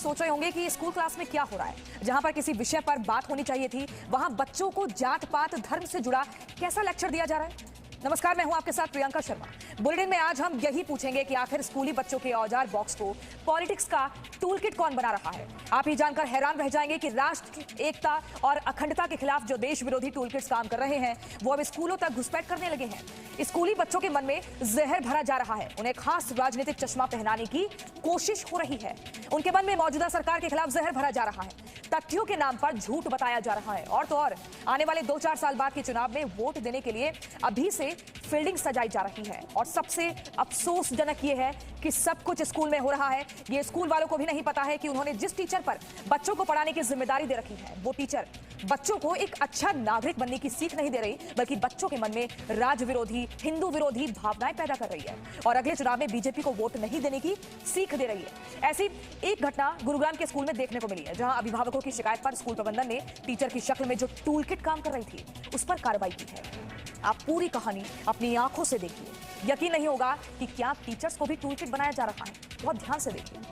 सोच रहे होंगे कि स्कूल क्लास में क्या हो रहा है, जहां पर किसी विषय पर बात होनी चाहिए थी वहां बच्चों को जात पात धर्म से जुड़ा कैसा लेक्चर दिया जा रहा है। नमस्कार, मैं हूं आपके साथ प्रियंका शर्मा। बुलेटिन में आज हम यही पूछेंगे कि आखिर स्कूली बच्चों के औजार बॉक्स को पॉलिटिक्स का टूल किट कौन बना रहा है। आप ये जानकर हैरान रह जाएंगे कि राष्ट्र एकता और अखंडता के खिलाफ जो देश विरोधी टूल किट्स काम कर रहे हैं वो अब स्कूलों तक घुसपैठ करने लगे हैं। स्कूली बच्चों के मन में जहर भरा जा रहा है, उन्हें खास राजनीतिक चश्मा पहनाने की कोशिश हो रही है। उनके मन में मौजूदा सरकार के खिलाफ जहर भरा जा रहा है, तथ्यों के नाम पर झूठ बताया जा रहा है। और तो और आने वाले 2-4 साल बाद के चुनाव में वोट देने के लिए अभी से फील्डिंग सजाई जा रही है। और सबसे अफसोसजनक ये है कि सब कुछ स्कूल में हो रहा है। ये स्कूल वालों को भी नहीं पता है कि उन्होंने जिस टीचर पर बच्चों को पढ़ाने की जिम्मेदारी दे रखी है वो टीचर बच्चों को एक अच्छा नागरिक बनने की सीख नहीं दे रही, बल्कि बच्चों के मन में राज विरोधी, हिंदू विरोधी भावनाएं पैदा कर रही है और अगले चुनाव में बीजेपी को वोट नहीं देने की सीख दे रही है। ऐसी एक घटना गुरुग्राम के स्कूल में देखने को मिली है, जहां अभिभावकों की शिकायत पर स्कूल प्रबंधन ने टीचर की शक्ल में जो टूल किट काम कर रही थी उस पर कार्रवाई की है। आप पूरी कहानी अपनी आंखों से देखिए, यकीन नहीं होगा कि क्या टीचर्स को भी टूल किट बनाया जा रहा है। बहुत ध्यान से देखिए।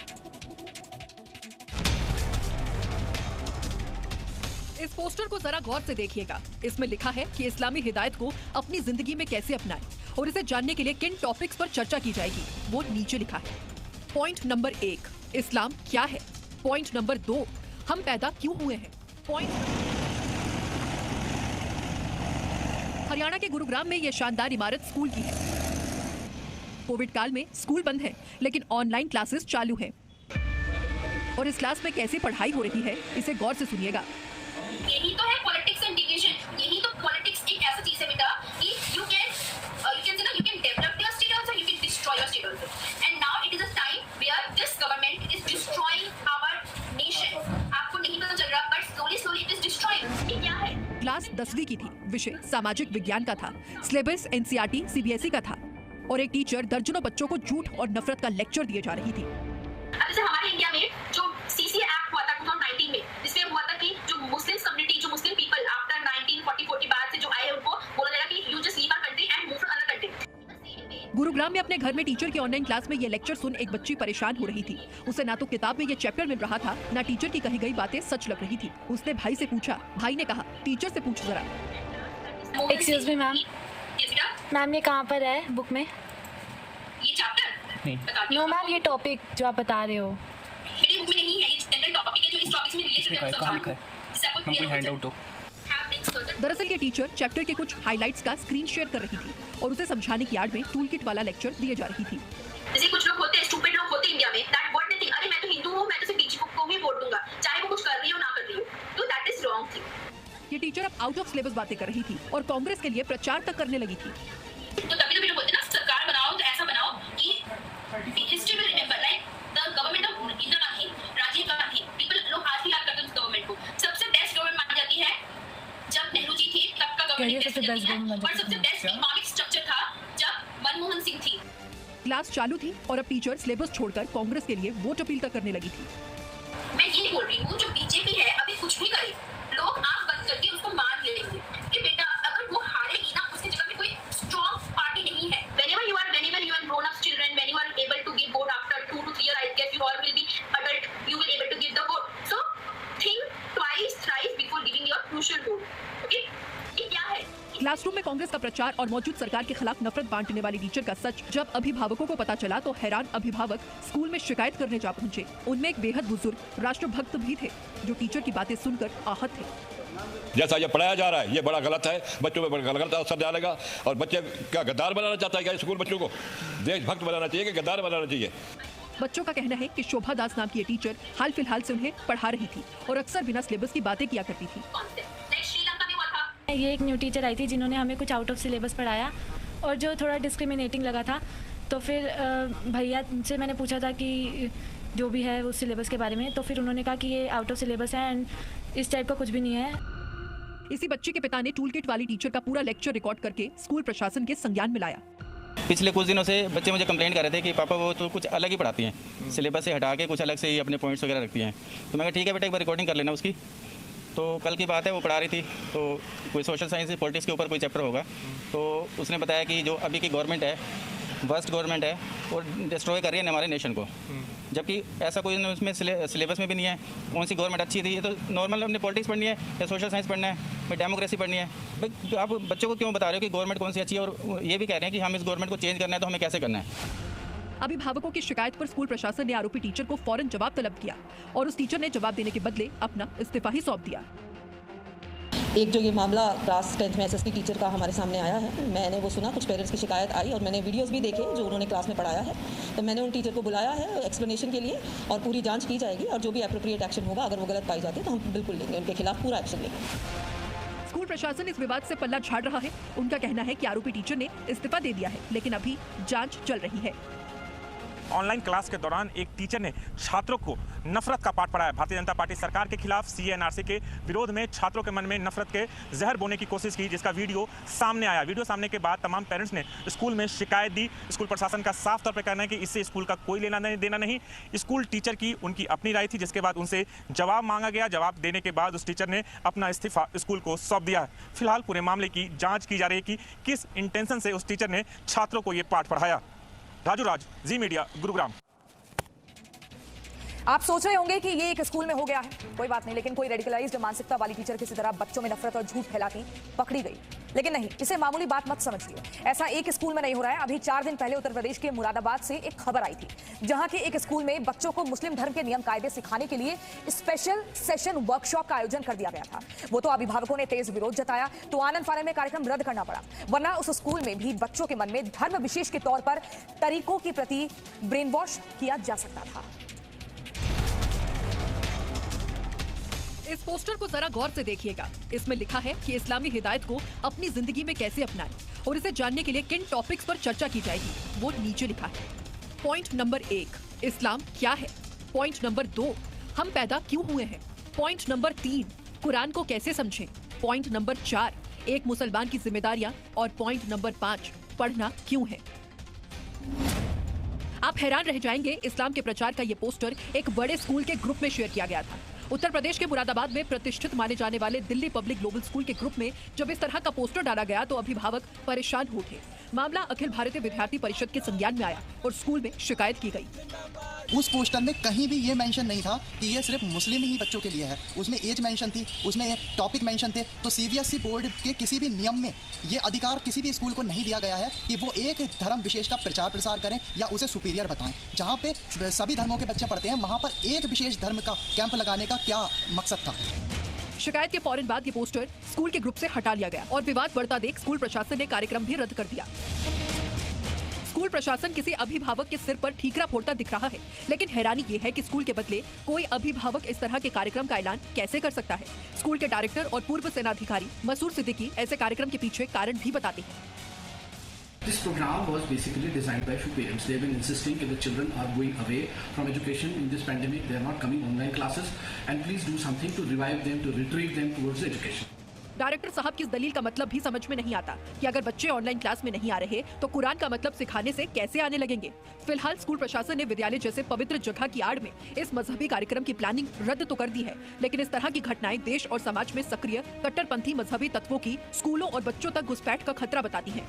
इस पोस्टर को जरा गौर से देखिएगा। इसमें लिखा है कि इस्लामी हिदायत को अपनी जिंदगी में कैसे अपनाएं और इसे जानने के लिए किन टॉपिक्स पर चर्चा की जाएगी वो नीचे लिखा है। पॉइंट नंबर 1, इस्लाम क्या है। पॉइंट नंबर 2, हम पैदा क्यों हुए हैं। पॉइंट हरियाणा के गुरुग्राम में यह शानदार इमारत स्कूल की है। कोविड काल में स्कूल बंद है, लेकिन ऑनलाइन क्लासेस चालू हैं। और इस क्लास में कैसे पढ़ाई हो रही है इसे गौर से सुनिएगा। यही तो है पॉलिटिक्स एंड डिविजन। यही तो पॉलिटिक्स एक ऐसा चीज है बेटा कि you can develop your state also, you can destroy your state also. And now it is a time where this government is destroying our nation. आपको नहीं पता चल रहा, but slowly it is destroying. ये क्या है? क्लास 10वीं की थी, विषय सामाजिक विज्ञान का था, सिलेबस एनसीईआरटी सीबीएसई का था और एक टीचर दर्जनों बच्चों को झूठ और नफरत का लेक्चर दिए जा रही थी। अब जैसे हमारे इंडिया में जो सीसीए एक्ट हुआ था 2019 में, जिसमें हुआ था कि जो मुस्लिम कम्युनिटी, जो मुस्लिम पीपल आफ्टर 1940 बाद से जो आए उनको बोला जाएगा कि you just leave our country and move to other country. Gurugram में अपने घर में टीचर की ऑनलाइन क्लास में ये लेक्चर सुन एक बच्ची परेशान हो रही थी। उसे ना तो किताब में ये चैप्टर मिल रहा था, ना टीचर की कही गई बातें सच लग रही थी। उसने भाई से पूछा, भाई ने कहा टीचर से पूछ जरा। एक्सक्यूज मी मैम, मैम ये कहाँ पर है बुक में? ये चैप्टर नो मैम, ये टॉपिक जो आप बता रहे हो मेरी बुक में नहीं है। ये जनरल टॉपिक है जो इस टॉपिक में रिलेटेड है। कहां लिखा है? जिससे आपको क्लियर हैंड आउट हो। दरअसल ये टीचर चैप्टर के कुछ हाइलाइट्स का स्क्रीन शेयर कर रही थी और उसे समझाने की आड़ में टूल किट वाला लेक्चर दिए जा रही थी। जैसे कुछ लोग होते हैं, स्टूपिड लोग होते हैं इंडिया में, दैट व्हाट दे थिंक, अरे मैं तो हिंदू हूं, मैं तो सिर्फ टीचर को ही वोट दूंगा, चाहे वो कुछ कर रही हो ना कर रही हो। तो दैट इज रॉन्ग थिंग। ये टीचर अब आउट ऑफ सिलेबस बातें कर रही थी और कांग्रेस के लिए प्रचार तक करने लगी थी। तो तभी लोग बोलते हैं ना, सरकार बनाओ तो ऐसा बनाओ कि हिस्ट्री में remember like the government of Indira Gandhi, Rajiv Gandhi, people लोग आज भी याद करते हैं उस गवर्नमेंट को। सबसे बेस्ट गवर्नमेंट मानी जाती है जब नेहरू जी थी, तब का गवर्नमेंट बेस्ट है। और सबसे बेस्ट इकोनॉमिक स्ट्रक्चर था जब मनमोहन सिंह थी। क्लास चालू थी और अब टीचर सिलेबस छोड़कर कांग्रेस के लिए वोट अपील तक करने लगी थी। मैं ये नहीं बोल रही हूँ जो बीजेपी है अभी कुछ भी करे, लोग आंख बंद करके उसको मान लेंगे कि बेटा अगर वो हारेगी ना, उसकी जगह में कोई स्ट्रॉन्ग पार्टी नहीं है। whenever you are grown up children, when you are able to give vote after 2 to 3 years, I guess you all will be adult, you will able to give the vote. So think twice, thrice before giving your crucial vote. Okay? ये क्या है? Classroom में कांग्रेस का प्रचार और मौजूद सरकार के खिलाफ नफरत बांटने वाली टीचर का सच जब अभिभावकों को पता चला तो हैरान अभिभावक स्कूल में शिकायत करने जा पहुंचे। उनमें एक बेहद बुजुर्ग राष्ट्रभक्त भी थे जो टीचर की बातें सुनकर आहत थे। जैसा ये पढ़ाया जा रहा है ये बड़ा गलत है, बच्चों में बड़ा गलत असर डालेगा और बच्चे क्या गद्दार बनाना चाहता है क्या स्कूल बच्चों को? देशभक्त बनाना चाहिए कि गद्दार बनाना चाहिए? बच्चों का कहना है कि शोभा दास नाम की ये टीचर हाल फिलहाल से उन्हें पढ़ा रही थी और अक्सर बिना सिलेबस की बातें किया करती थी। ये एक न्यू टीचर आई थी जिन्होंने हमें कुछ आउट ऑफ सिलेबस पढ़ाया और जो थोड़ा डिस्क्रिमिनेटिंग लगा था। तो फिर भैया से मैंने पूछा था कि जो भी है उस सिलेबस के बारे में, तो फिर उन्होंने कहा कि ये आउट ऑफ सिलेबस है एंड इस टाइप का कुछ भी नहीं है। इसी बच्चे के पिता ने टूल किट वाली टीचर का पूरा लेक्चर रिकॉर्ड करके स्कूल प्रशासन के संज्ञान में लाया। पिछले कुछ दिनों से बच्चे मुझे कंप्लेंट कर रहे थे कि पापा वो तो कुछ अलग ही पढ़ाती हैं, सिलेबस से हटा के कुछ अलग से ही अपने पॉइंट्स वगैरह रखती हैं। तो मैं कहा ठीक है बेटा, एक बार रिकॉर्डिंग कर लेना उसकी। तो कल की बात है, वो पढ़ा रही थी तो कोई सोशल साइंस पॉलिटिक्स के ऊपर कोई चैप्टर होगा, तो उसने बताया कि जो अभी की गवर्नमेंट है वर्स्ट गवर्नमेंट है और डिस्ट्रॉय कर रही है हमारे नेशन को, जबकि ऐसा कोई उसमें सिलेबस में भी नहीं है। कौन सी गवर्नमेंट अच्छी थी? ये तो नॉर्मल अपने पॉलिटिक्स पढ़नी है या सोशल साइंस पढ़ना है, भाई डेमोक्रेसी पढ़नी है। भाई आप बच्चों को क्यों बता रहे हो कि गवर्नमेंट कौन सी अच्छी है, और ये भी कह रहे हैं कि हम इस गवर्नमेंट को चेंज करना है, तो हमें कैसे करना है? अभिभावकों की शिकायत पर स्कूल प्रशासन ने आरोपी टीचर को फौरन जवाब तलब किया और उस टीचर ने जवाब देने के बदले अपना इस्तीफा ही सौंप दिया। एक जो ये मामला क्लास 10th में एसएसटी टीचर का हमारे सामने आया है, मैंने वो सुना, कुछ पेरेंट्स की शिकायत आई और मैंने वीडियोस भी देखे जो उन्होंने क्लास में पढ़ाया है। तो मैंने उन टीचर को बुलाया है एक्सप्लेनेशन के लिए और पूरी जांच की जाएगी और जो भी एप्रोप्रिएट एक्शन होगा, अगर वो गलत पाई जाती है तो हम बिल्कुल लेंगे, उनके खिलाफ पूरा एक्शन लेंगे। स्कूल प्रशासन इस विवाद से पल्ला झाड़ रहा है। उनका कहना है कि आरोपी टीचर ने इस्तीफा दे दिया है, लेकिन अभी जांच चल रही है। ऑनलाइन क्लास के दौरान एक टीचर ने छात्रों को नफरत का पाठ पढ़ाया। भारतीय जनता पार्टी सरकार के खिलाफ CA/NRC के विरोध में छात्रों के मन में नफरत के जहर बोने की कोशिश की, जिसका वीडियो सामने आया। वीडियो सामने के बाद तमाम पेरेंट्स ने स्कूल में शिकायत दी। स्कूल प्रशासन का साफ तौर पर कहना है कि इससे स्कूल का कोई लेना देना नहीं। स्कूल टीचर की उनकी अपनी राय थी, जिसके बाद उनसे जवाब मांगा गया। जवाब देने के बाद उस टीचर ने अपना इस्तीफा स्कूल को सौंप दिया है। फिलहाल पूरे मामले की जाँच की जा रही है कि किस इंटेंशन से उस टीचर ने छात्रों को ये पाठ पढ़ाया। राजू राज, जी मीडिया, गुरुग्राम। आप सोच रहे होंगे कि ये एक स्कूल में हो गया है, कोई बात नहीं, लेकिन कोई रेडिकलाइज्ड मानसिकता वाली टीचर किसी तरह बच्चों में नफरत और झूठ फैलाती पकड़ी गई। लेकिन नहीं, इसे मामूली बात मत समझिए। ऐसा एक स्कूल में नहीं हो रहा है। अभी 4 दिन पहले उत्तर प्रदेश के मुरादाबाद से एक खबर आई थी, जहां के एक स्कूल में बच्चों को मुस्लिम धर्म के नियम कायदे सिखाने के लिए स्पेशल सेशन वर्कशॉप का आयोजन कर दिया गया था। वो तो अभिभावकों ने तेज विरोध जताया, तो आनंद फानन में कार्यक्रम रद्द करना पड़ा, वरना उस स्कूल में भी बच्चों के मन में धर्म विशेष के तौर पर तरीकों के प्रति ब्रेन वॉश किया जा सकता था। इस पोस्टर को जरा गौर से देखिएगा। इसमें लिखा है कि इस्लामी हिदायत को अपनी जिंदगी में कैसे अपनाएं और इसे जानने के लिए किन टॉपिक्स पर चर्चा की जाएगी, वो नीचे लिखा है। पॉइंट नंबर 1, इस्लाम क्या है। पॉइंट नंबर 2, हम पैदा क्यों हुए हैं। पॉइंट नंबर 3, कुरान को कैसे समझें। पॉइंट नंबर 4, एक मुसलमान की जिम्मेदारियां। और पॉइंट नंबर 5, पढ़ना क्यों है। आप हैरान रह जाएंगे, इस्लाम के प्रचार का ये पोस्टर एक बड़े स्कूल के ग्रुप में शेयर किया गया था। उत्तर प्रदेश के मुरादाबाद में प्रतिष्ठित माने जाने वाले दिल्ली पब्लिक ग्लोबल स्कूल के ग्रुप में जब इस तरह का पोस्टर डाला गया तो अभिभावक परेशान हो उठे। मामला अखिल भारतीय विद्यार्थी परिषद के संज्ञान में आया और स्कूल में शिकायत की गई। उस पोस्टर में कहीं भी ये मेंशन नहीं था कि ये सिर्फ मुस्लिम ही बच्चों के लिए है। उसमें एज मेंशन थी, उसमें टॉपिक मेंशन थे। तो CBSE बोर्ड के किसी भी नियम में ये अधिकार किसी भी स्कूल को नहीं दिया गया है कि वो एक धर्म विशेष का प्रचार प्रसार करें या उसे सुपीरियर बताएं। जहाँ पे सभी धर्मों के बच्चे पढ़ते हैं, वहाँ पर एक विशेष धर्म का कैंप लगाने का क्या मकसद था। शिकायत के फौरन बाद ये पोस्टर स्कूल के ग्रुप से हटा लिया गया और विवाद बढ़ता देख स्कूल प्रशासन ने कार्यक्रम भी रद्द कर दिया। स्कूल प्रशासन किसी अभिभावक के सिर पर ठीकरा फोड़ता दिख रहा है, लेकिन हैरानी ये है कि स्कूल के बदले कोई अभिभावक इस तरह के कार्यक्रम का ऐलान कैसे कर सकता है। स्कूल के डायरेक्टर और पूर्व सेनाधिकारी मसूर सिद्दीकी ऐसे कार्यक्रम के पीछे कारण भी बताते हैं। This program was basically designed by few parents. They've been insisting that the children are going away from education in this pandemic. They are not coming online classes, and please do something to revive them, to retrieve them towards education. Director साहब की इस दलील का मतलब भी समझ में नहीं आता कि अगर बच्चे ऑनलाइन क्लास में नहीं आ रहे तो कुरान का मतलब सिखाने से कैसे आने लगेंगे। फिलहाल स्कूल प्रशासन ने विद्यालय जैसे पवित्र जगह की आड़ में इस मजहबी कार्यक्रम की प्लानिंग रद्द तो कर दी है, लेकिन इस तरह की घटनाएं देश और समाज में सक्रिय कट्टरपंथी मजहबी तत्वों की स्कूलों और बच्चों तक घुसपैठ का खतरा बताती है।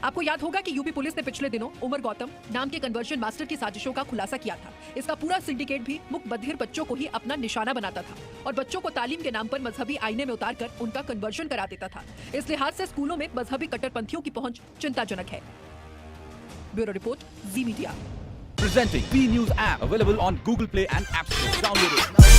आपको याद होगा कि यूपी पुलिस ने पिछले दिनों उमर गौतम नाम के कन्वर्जन मास्टर की साजिशों का खुलासा किया था। इसका पूरा सिंडिकेट भी मुक बधिर बच्चों को ही अपना निशाना बनाता था और बच्चों को तालीम के नाम पर मजहबी आईने में उतारकर उनका कन्वर्जन करा देता था। इस लिहाज से स्कूलों में मजहबी कट्टरपंथियों की पहुंच चिंताजनक है। Bureau report, ji media. Presenting B News app available on Google Play and App Store. Download it.